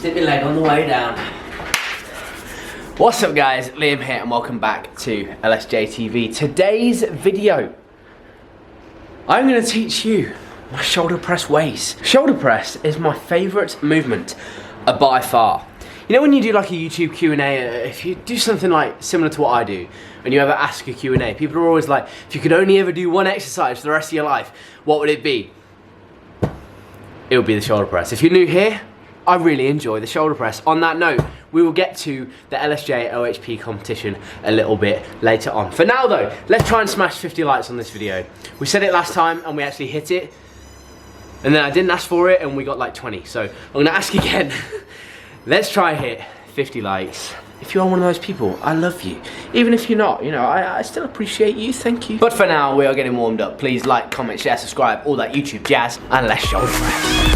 Tip my leg on the way down. What's up guys, Liam here and welcome back to LSJ TV. Today's video, I'm going to teach you my shoulder press ways. Shoulder press is my favourite movement by far. You know when you do like a YouTube Q&A, if you do something like similar to what I do, and you ever ask a Q&A, people are always like, if you could only ever do one exercise for the rest of your life, what would it be? It would be the shoulder press. If you're new here, I really enjoy the shoulder press. On that note, we will get to the LSJ OHP competition a little bit later on. For now though, let's try and smash 50 likes on this video. We said it last time and we actually hit it. And then I didn't ask for it and we got like 20. So I'm gonna ask again. Let's try hit 50 likes. If you are one of those people, I love you. Even if you're not, you know, I still appreciate you, thank you. But for now, we are getting warmed up. Please like, comment, share, subscribe, all that YouTube jazz, and let's shoulder press.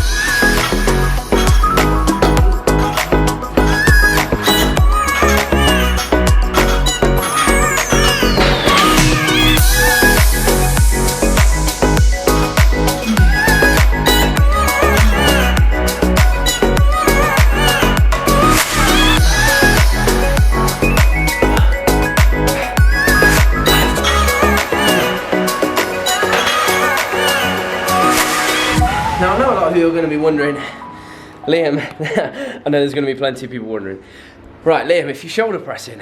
Now I know a lot of you are going to be wondering, Liam, I know there's going to be plenty of people wondering, right Liam, if you're shoulder pressing,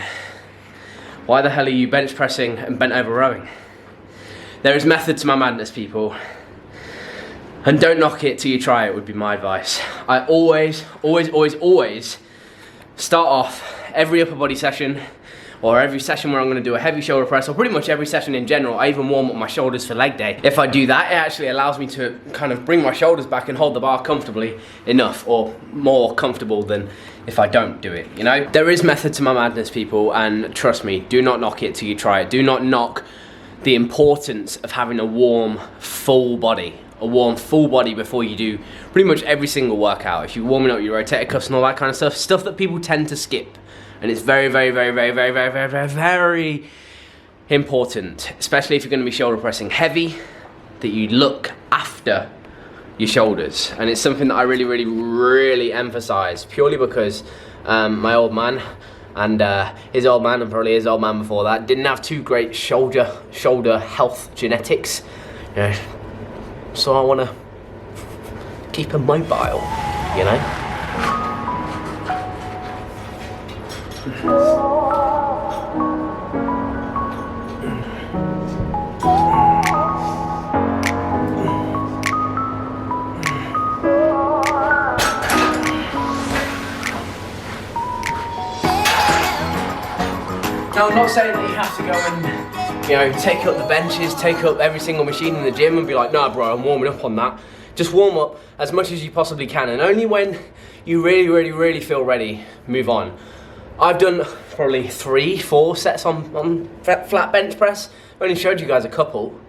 why the hell are you bench pressing and bent over rowing? There is method to my madness, people, and don't knock it till you try it would be my advice. I always start off every upper body session, or every session where I'm going to do a heavy shoulder press, or pretty much every session in general. I even warm up my shoulders for leg day. If I do that, it actually allows me to kind of bring my shoulders back and hold the bar comfortably enough, or more comfortable than if I don't do it, you know? There is method to my madness, people, and trust me, do not knock it till you try it. Do not knock the importance of having a warm, full body. A warm, full body before you do pretty much every single workout. If you're warming up your rotator cuffs and all that kind of stuff that people tend to skip. And it's very important, especially if you're going to be shoulder pressing heavy, that you look after your shoulders. And it's something that I really emphasize, purely because my old man and his old man, and probably his old man before that, didn't have too great shoulder health genetics. You know, so I want to keep them mobile, you know? Now, I'm not saying that you have to go and, you know, take up the benches, take up every single machine in the gym and be like, nah bro, I'm warming up on that. Just warm up as much as you possibly can, and only when you really feel ready, move on. I've done probably 3-4 sets on flat bench press. I've only showed you guys a couple.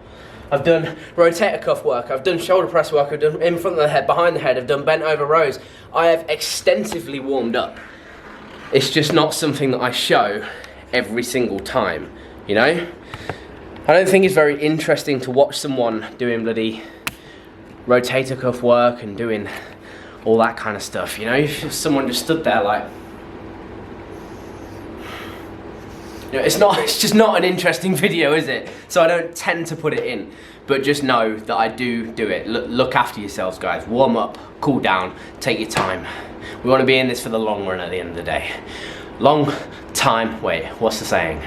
I've done rotator cuff work, I've done shoulder press work, I've done in front of the head, behind the head, I've done bent over rows. I have extensively warmed up. It's just not something that I show every single time, you know? I don't think it's very interesting to watch someone doing bloody rotator cuff work and doing all that kind of stuff, you know? If someone just stood there like, you know, it's just not an interesting video, is it? So I don't tend to put it in, but just know that I do it. Look after yourselves, guys. Warm up, cool down, take your time. We want to be in this for the long run at the end of the day. Long time, wait, what's the saying?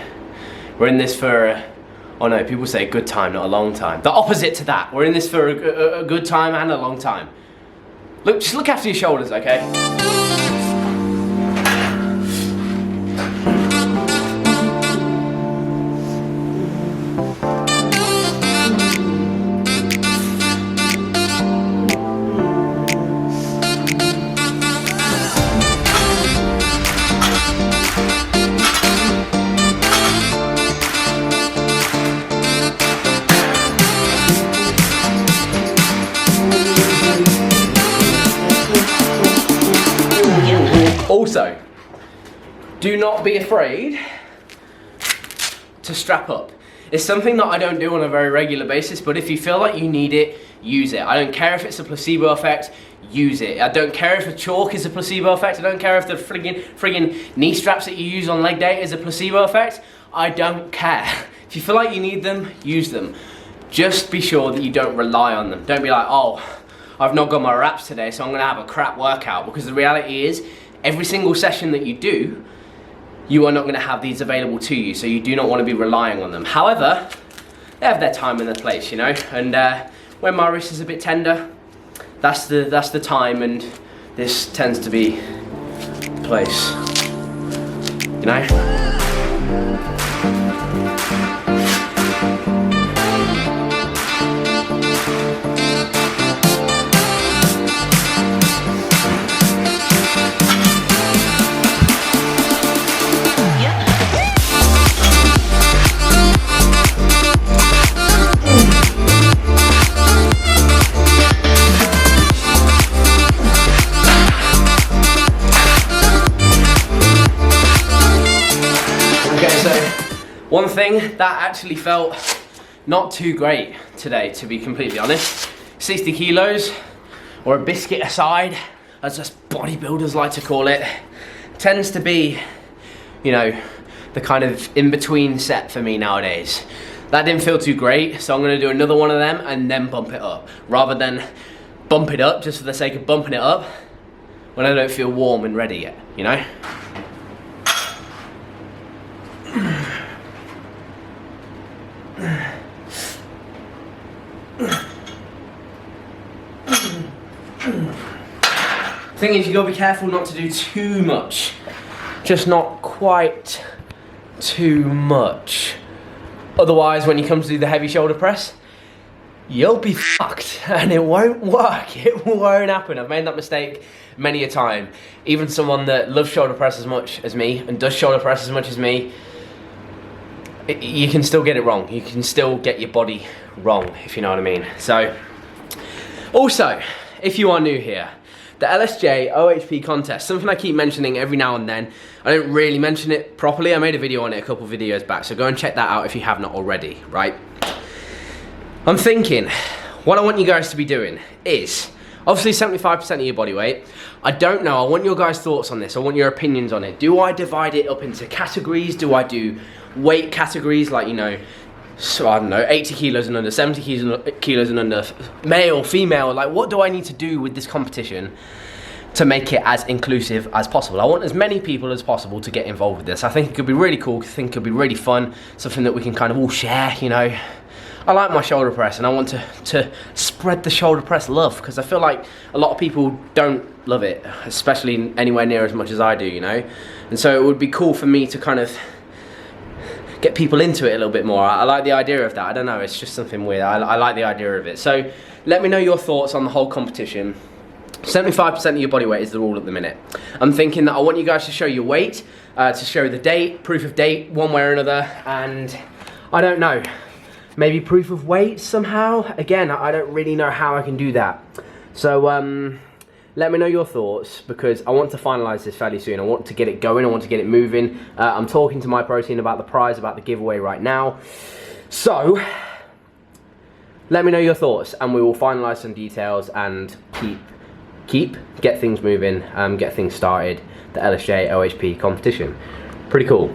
We're in this for, oh no, people say good time, not a long time. The opposite to that. We're in this for a good time and a long time. Just look after your shoulders, okay? Also, do not be afraid to strap up. It's something that I don't do on a very regular basis, but if you feel like you need it, use it. I don't care if it's a placebo effect, use it. I don't care if the chalk is a placebo effect. I don't care if the friggin' knee straps that you use on leg day is a placebo effect. I don't care. If you feel like you need them, use them. Just be sure that you don't rely on them. Don't be like, oh, I've not got my reps today, so I'm gonna have a crap workout. Because the reality is, every single session that you do, you are not gonna have these available to you, so you do not wanna be relying on them. However, they have their time and their place, you know? And when my wrist is a bit tender, that's the time, and this tends to be the place, you know? One thing that actually felt not too great today, to be completely honest, 60 kilos, or a biscuit aside, as us bodybuilders like to call it, tends to be, you know, the kind of in-between set for me nowadays. That didn't feel too great, so I'm gonna do another one of them and then bump it up, rather than bump it up just for the sake of bumping it up when I don't feel warm and ready yet, you know? Thing is, you gotta be careful not to do too much. Just not quite too much. Otherwise, when you come to do the heavy shoulder press, you'll be fucked and it won't work. It won't happen. I've made that mistake many a time. Even someone that loves shoulder press as much as me and does shoulder press as much as me, you can still get it wrong. You can still get your body wrong, if you know what I mean. So, also, if you are new here, the LSJ OHP contest, something I keep mentioning every now and then. I don't really mention it properly. I made a video on it a couple videos back, so go and check that out if you have not already, right? I'm thinking, what I want you guys to be doing is, obviously 75% of your body weight. I don't know, I want your guys' thoughts on this. I want your opinions on it. Do I divide it up into categories? Do I do weight categories, like, you know, so I don't know, 80 kilos and under, 70 kilos and under, male, female, like what do I need to do with this competition to make it as inclusive as possible? I want as many people as possible to get involved with this. I think it could be really cool, I think it could be really fun, something that we can kind of all share, you know. I like my shoulder press and I want to spread the shoulder press love, because I feel like a lot of people don't love it, especially anywhere near as much as I do, you know. And so it would be cool for me to kind of get people into it a little bit more. I like the idea of that. I don't know, it's just something weird. I like the idea of it. So let me know your thoughts on the whole competition. 75% of your body weight is the rule at the minute. I'm thinking that I want you guys to show your weight, to show the date, proof of date, one way or another, and I don't know, maybe proof of weight somehow. Again, I don't really know how I can do that. So let me know your thoughts, because I want to finalize this fairly soon. I want to get it going, I want to get it moving. I'm talking to My Protein about the prize, about the giveaway right now. So let me know your thoughts and we will finalize some details and get things moving, get things started, the LSJ OHP competition. Pretty cool.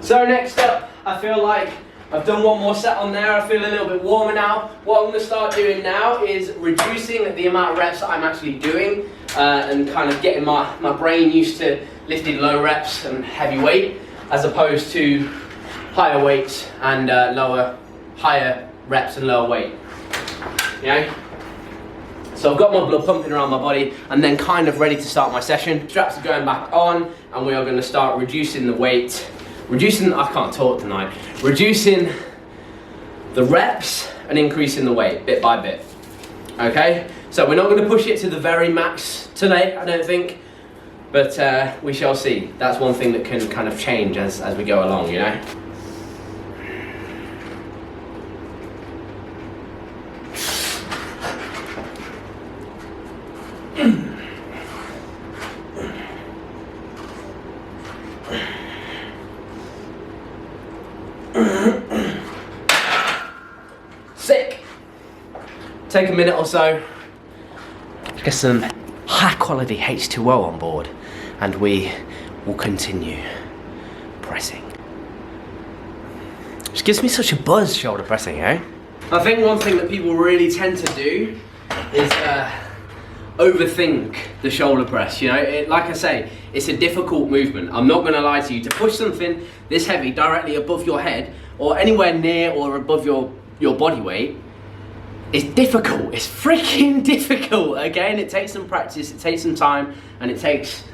So next up, I feel like I've done one more set on there. I feel a little bit warmer now. What I'm going to start doing now is reducing the amount of reps that I'm actually doing, and kind of getting my brain used to lifting low reps and heavy weight, as opposed to higher weights and higher reps and lower weight. You know? So I've got my blood pumping around my body and then kind of ready to start my session. Straps are going back on and we are going to start reducing the weight. I can't talk tonight. Reducing the reps and increasing the weight bit by bit. Okay? So we're not going to push it to the very max today, I don't think. But we shall see. That's one thing that can kind of change as we go along, you know? take a minute or so, get some high quality H2O on board, and we will continue pressing. Which gives me such a buzz, shoulder pressing, eh? I think one thing that people really tend to do is overthink the shoulder press. You know, like I say, it's a difficult movement. I'm not going to lie to you. To push something this heavy directly above your head or anywhere near or above your body weight, it's difficult. It's freaking difficult. Again, it takes some practice, it takes some time, and it takes,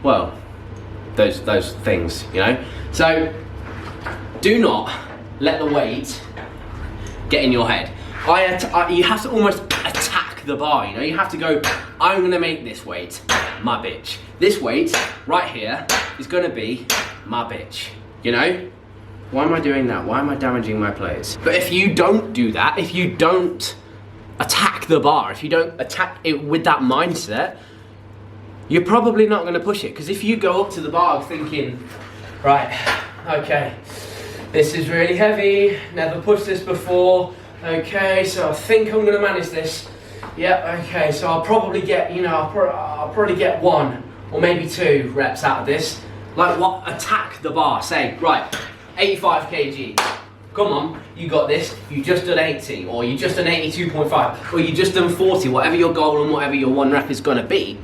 well, those things, you know. So do not let the weight get in your head. You have to almost attack the bar, you know. You have to go, I'm gonna make this weight my bitch. This weight right here is gonna be my bitch, you know. Why am I doing that? Why am I damaging my plates? But if you don't do that, if you don't attack the bar, if you don't attack it with that mindset, you're probably not going to push it. Because if you go up to the bar thinking, right, okay, this is really heavy, never pushed this before, okay, so I think I'm going to manage this. Yeah, okay, so I'll probably get, you know, I'll probably get 1 or maybe 2 reps out of this. Like what? Attack the bar. Say, right, 85 kg. Come on, you got this. You just done 80, or you just done 82.5, or you just done 40, whatever your goal and whatever your 1 rep is gonna be.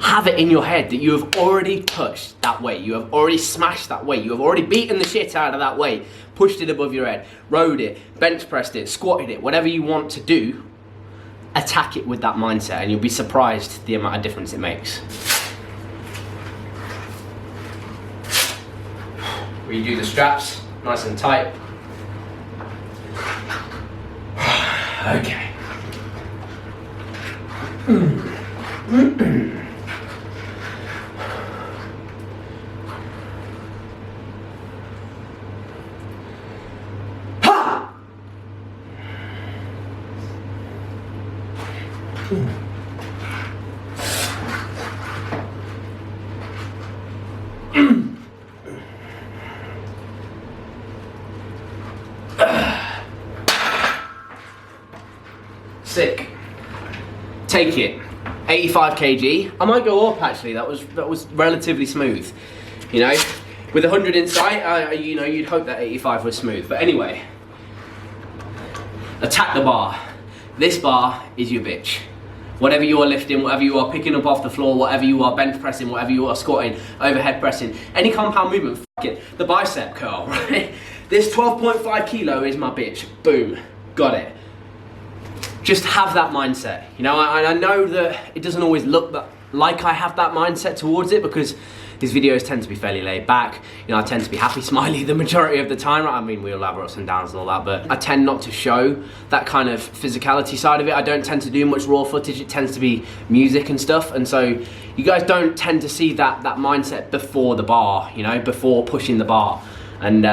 Have it in your head that you have already touched that weight. You have already smashed that weight. You have already beaten the shit out of that weight, pushed it above your head, rode it, bench pressed it, squatted it, whatever you want to do. Attack it with that mindset, and you'll be surprised the amount of difference it makes. Redo the straps, nice and tight. Okay. Ha! Sick. Take it. 85 kg. I might go up actually. That was relatively smooth. You know, with 100 in sight, you know, you'd hope that 85 was smooth. But anyway, attack the bar. This bar is your bitch. Whatever you are lifting, whatever you are picking up off the floor, whatever you are bench pressing, whatever you are squatting, overhead pressing, any compound movement, fuck it. The bicep curl, right? This 12.5 kilo is my bitch. Boom. Got it. Just have that mindset. You know, I know that it doesn't always look like I have that mindset towards it, because these videos tend to be fairly laid back. You know, I tend to be happy, smiley the majority of the time. Right? I mean, we all have our ups and downs and all that, but I tend not to show that kind of physicality side of it. I don't tend to do much raw footage. It tends to be music and stuff. And so you guys don't tend to see that mindset before the bar, you know, before pushing the bar. And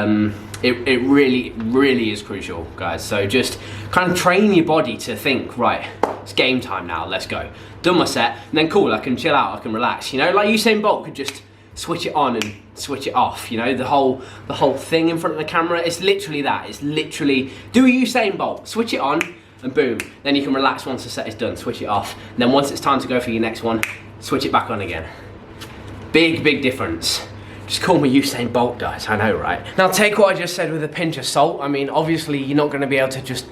it really is crucial, guys. So just kind of train your body to think, right, it's game time now, let's go. Done my set, and then cool, I can chill out, I can relax. You know, like Usain Bolt could just switch it on and switch it off. You know, the whole thing in front of the camera, it's literally that. It's literally, do a Usain Bolt, switch it on, and boom. Then you can relax once the set is done, switch it off. And then once it's time to go for your next one, switch it back on again. Big difference. Just call me Usain Bolt, guys, I know, right? Now take what I just said with a pinch of salt. I mean, obviously you're not gonna be able to just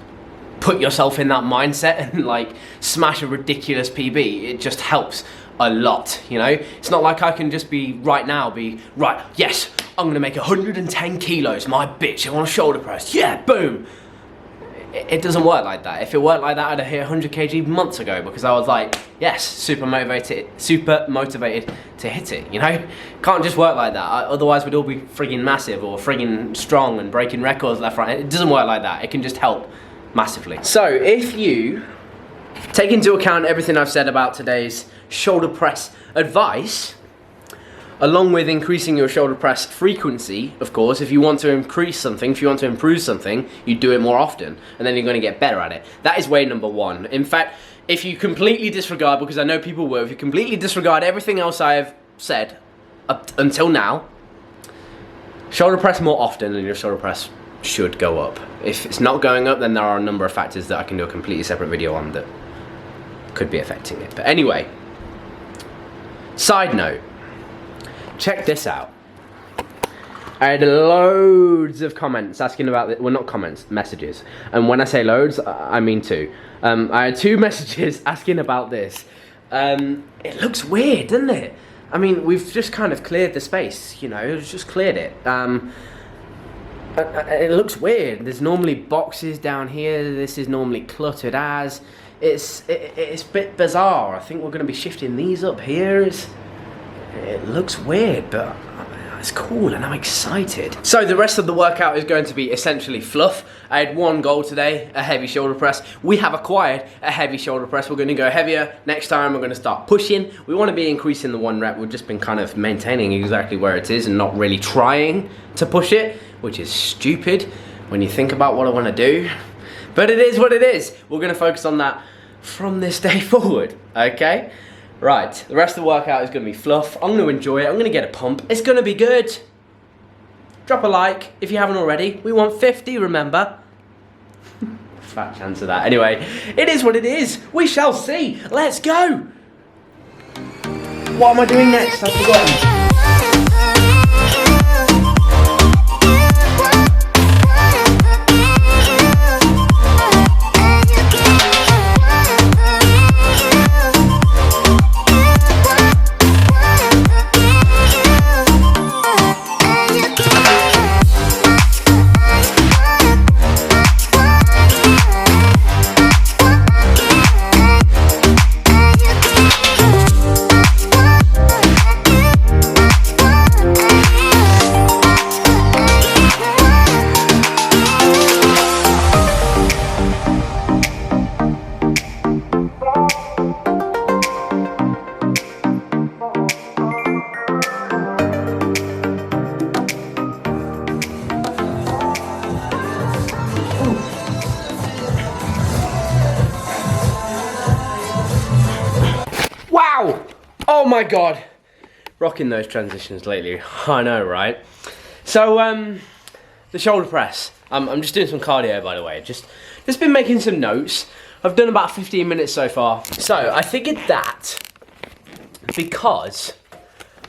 put yourself in that mindset and like smash a ridiculous PB. It just helps a lot, you know? It's not like I can just be right, yes, I'm gonna make 110 kilos, my bitch, I want a shoulder press, yeah, boom. It doesn't work like that. If it worked like that, I'd have hit 100 kg months ago, because I was like, yes, super motivated to hit it, you know? Can't just work like that. Otherwise we'd all be friggin' massive or friggin' strong and breaking records left, right. It doesn't work like that. It can just help massively. So if you take into account everything I've said about today's shoulder press advice, along with increasing your shoulder press frequency, of course, if you want to increase something, if you want to improve something, you do it more often, and then you're going to get better at it. That is way number one. In fact, if you completely disregard, because I know people will, if you completely disregard everything else I have said up until now, shoulder press more often and your shoulder press should go up. If it's not going up, then there are a number of factors that I can do a completely separate video on that could be affecting it. But anyway, side note, check this out. I had loads of comments asking about it. Well, not comments, messages. And when I say loads, I mean two. I had 2 messages asking about this. It looks weird, doesn't it? I mean, we've just kind of cleared the space, you know, it's just cleared it. It looks weird. There's normally boxes down here. This is normally cluttered as. It's a bit bizarre. I think we're going to be shifting these up here. It looks weird, but it's cool and I'm excited. So the rest of the workout is going to be essentially fluff. I had one goal today, a heavy shoulder press. We have acquired a heavy shoulder press. We're going to go heavier. Next time we're going to start pushing. We want to be increasing the 1 rep. We've just been kind of maintaining exactly where it is and not really trying to push it, which is stupid when you think about what I want to do. But it is what it is. We're going to focus on that from this day forward, okay? Right, the rest of the workout is going to be fluff. I'm going to enjoy it. I'm going to get a pump. It's going to be good. Drop a like if you haven't already. We want 50, remember? Fat chance of that. Anyway, it is what it is. We shall see. Let's go. What am I doing next? I've forgotten. Oh my god, rocking those transitions lately. I know, right? So the shoulder press. I'm just doing some cardio, by the way. Just been making some notes. I've done about 15 minutes so far. So I figured that because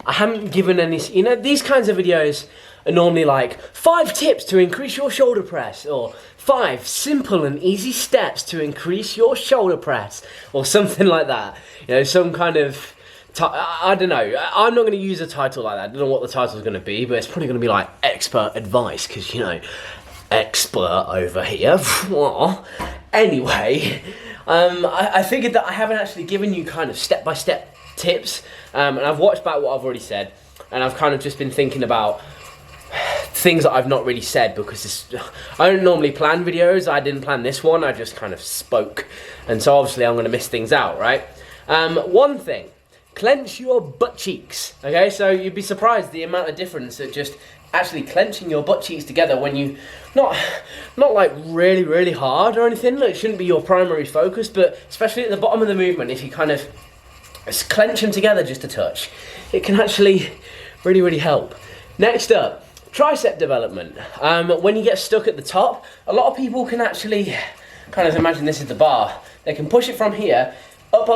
I haven't given any, you know, these kinds of videos are normally like 5 tips to increase your shoulder press, or 5 simple and easy steps to increase your shoulder press, or something like that. You know, some kind of, I don't know, I'm not going to use a title like that. I don't know what the title is going to be, but it's probably going to be like expert advice, because, you know, expert over here. Anyway, I figured that I haven't actually given you kind of step-by-step tips, and I've watched back what I've already said, and I've kind of just been thinking about things that I've not really said, because I don't normally plan videos. I didn't plan this one, I just kind of spoke, and so obviously I'm going to miss things out, right? One thing, clench your butt cheeks, okay? So you'd be surprised the amount of difference that just actually clenching your butt cheeks together when you, not like really hard or anything, it shouldn't be your primary focus, but especially at the bottom of the movement, if you kind of clench them together just a touch, it can actually really help. Next up, tricep development. When you get stuck at the top, a lot of people can actually kind of imagine this is the bar. They can push it from here, up,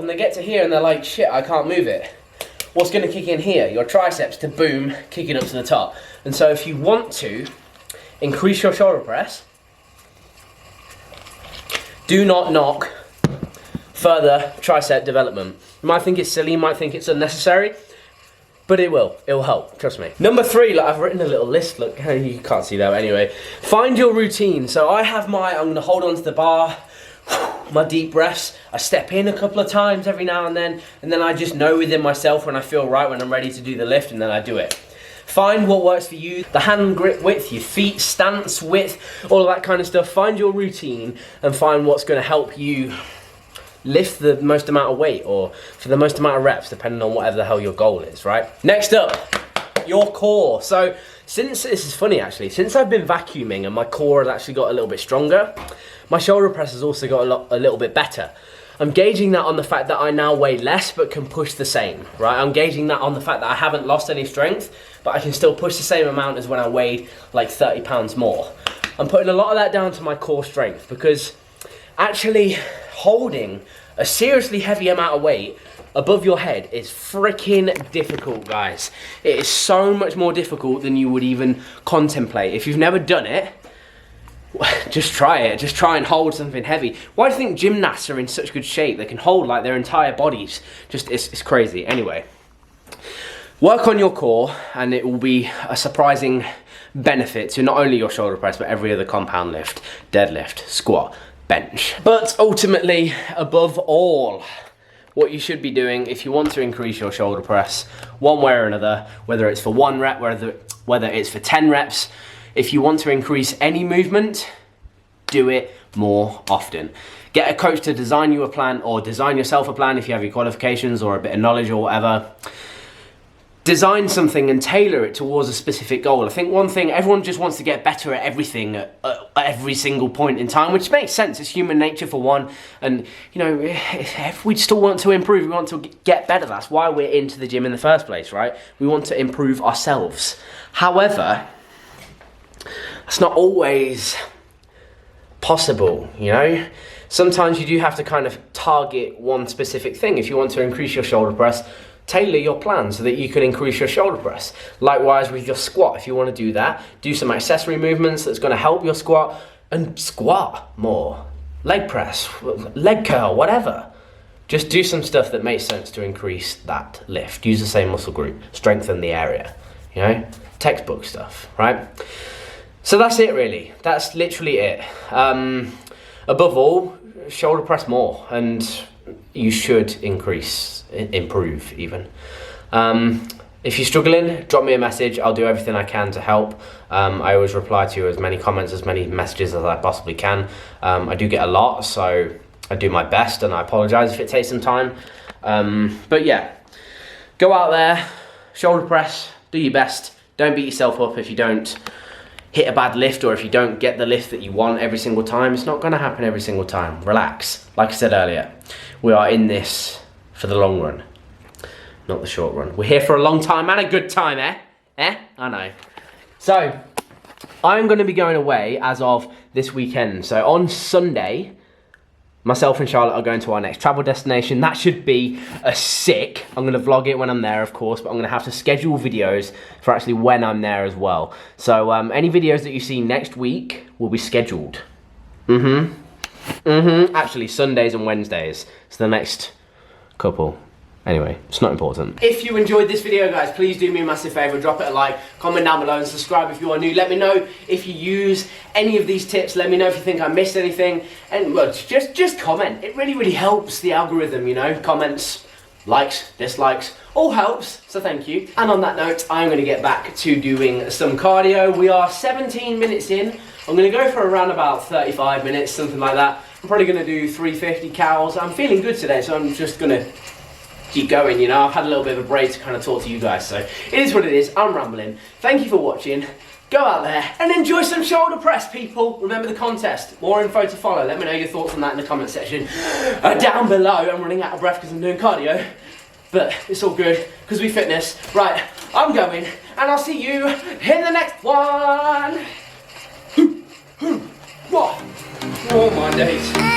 and they get to here and they're like, shit, I can't move it. What's going to kick in here? Your triceps to boom, kick it up to the top. And so if you want to increase your shoulder press, do not knock further tricep development. You might think it's silly, you might think it's unnecessary, but it will help, trust me. Number 3, like I've written a little list, look, you can't see that, but anyway. Find your routine. So I have I'm gonna hold on to the bar, my deep breaths, I step in a couple of times every now and then I just know within myself when I feel right, when I'm ready to do the lift, and then I do it. Find what works for you, the hand grip width, your feet stance width, all of that kind of stuff. Find your routine and find what's gonna help you lift the most amount of weight, or for the most amount of reps, depending on whatever the hell your goal is, right? Next up, your core. So this is funny actually, since I've been vacuuming and my core has actually got a little bit stronger, my shoulder press has also got a little bit better. I'm gauging that on the fact that I now weigh less but can push the same, right? I'm gauging that on the fact that I haven't lost any strength, but I can still push the same amount as when I weighed like 30 pounds more. I'm putting a lot of that down to my core strength, because actually holding a seriously heavy amount of weight above your head is freaking difficult, guys. It is so much more difficult than you would even contemplate. If you've never done it, just try it. Just try and hold something heavy. Why do you think gymnasts are in such good shape? They can hold like their entire bodies. Just, it's crazy. Anyway, work on your core and it will be a surprising benefit to not only your shoulder press, but every other compound lift, deadlift, squat, bench. But ultimately, above all, what you should be doing if you want to increase your shoulder press one way or another, whether it's for 1 rep, whether it's for 10 reps, if you want to increase any movement, do it more often. Get a coach to design you a plan, or design yourself a plan if you have your qualifications or a bit of knowledge or whatever. Design something and tailor it towards a specific goal. I think one thing, everyone just wants to get better at everything at every single point in time, which makes sense. It's human nature for one. And, you know, if we still want to improve, we want to get better. That's why we're into the gym in the first place, right? We want to improve ourselves. However, it's not always possible, you know? Sometimes you do have to kind of target one specific thing. If you want to increase your shoulder press, tailor your plan so that you can increase your shoulder press. Likewise with your squat, if you want to do that, do some accessory movements that's going to help your squat, and squat more. Leg press, leg curl, whatever. Just do some stuff that makes sense to increase that lift. Use the same muscle group, strengthen the area, you know? Textbook stuff, right? So that's it really. That's literally it. Above all, shoulder press more, and you should improve even. If you're struggling, drop me a message. I'll do everything I can to help. I always reply to as many comments, as many messages as I possibly can. I do get a lot, so I do my best, and I apologize if it takes some time. But yeah, go out there, shoulder press, do your best. Don't beat yourself up if you don't hit a bad lift, or if you don't get the lift that you want every single time. It's not going to happen every single time. Relax. Like I said earlier, we are in this for the long run, not the short run. We're here for a long time and a good time, eh? I know. So, I'm going to be going away as of this weekend. So on Sunday, myself and Charlotte are going to our next travel destination. That should be a sick. I'm going to vlog it when I'm there, of course, but I'm going to have to schedule videos for actually when I'm there as well. So any videos that you see next week will be scheduled. Actually, Sundays and Wednesdays. It's the next couple. Anyway, it's not important. If you enjoyed this video, guys, please do me a massive favour. Drop it a like, comment down below, and subscribe if you are new. Let me know if you use any of these tips. Let me know if you think I missed anything. And well, just comment. It really, really helps the algorithm, you know. Comments, likes, dislikes, all helps. So thank you. And on that note, I'm going to get back to doing some cardio. We are 17 minutes in. I'm going to go for around about 35 minutes, something like that. I'm probably going to do 350 cals. I'm feeling good today, so I'm just going to keep going, you know. I've had a little bit of a break to kind of talk to you guys, so it is what it is. I'm rambling. Thank you for watching. Go out there and enjoy some shoulder press, people. Remember the contest. More info to follow. Let me know your thoughts on that in the comment section down below. I'm running out of breath because I'm doing cardio, but it's all good because we fitness. Right, I'm going, and I'll see you in the next one. Oh my days.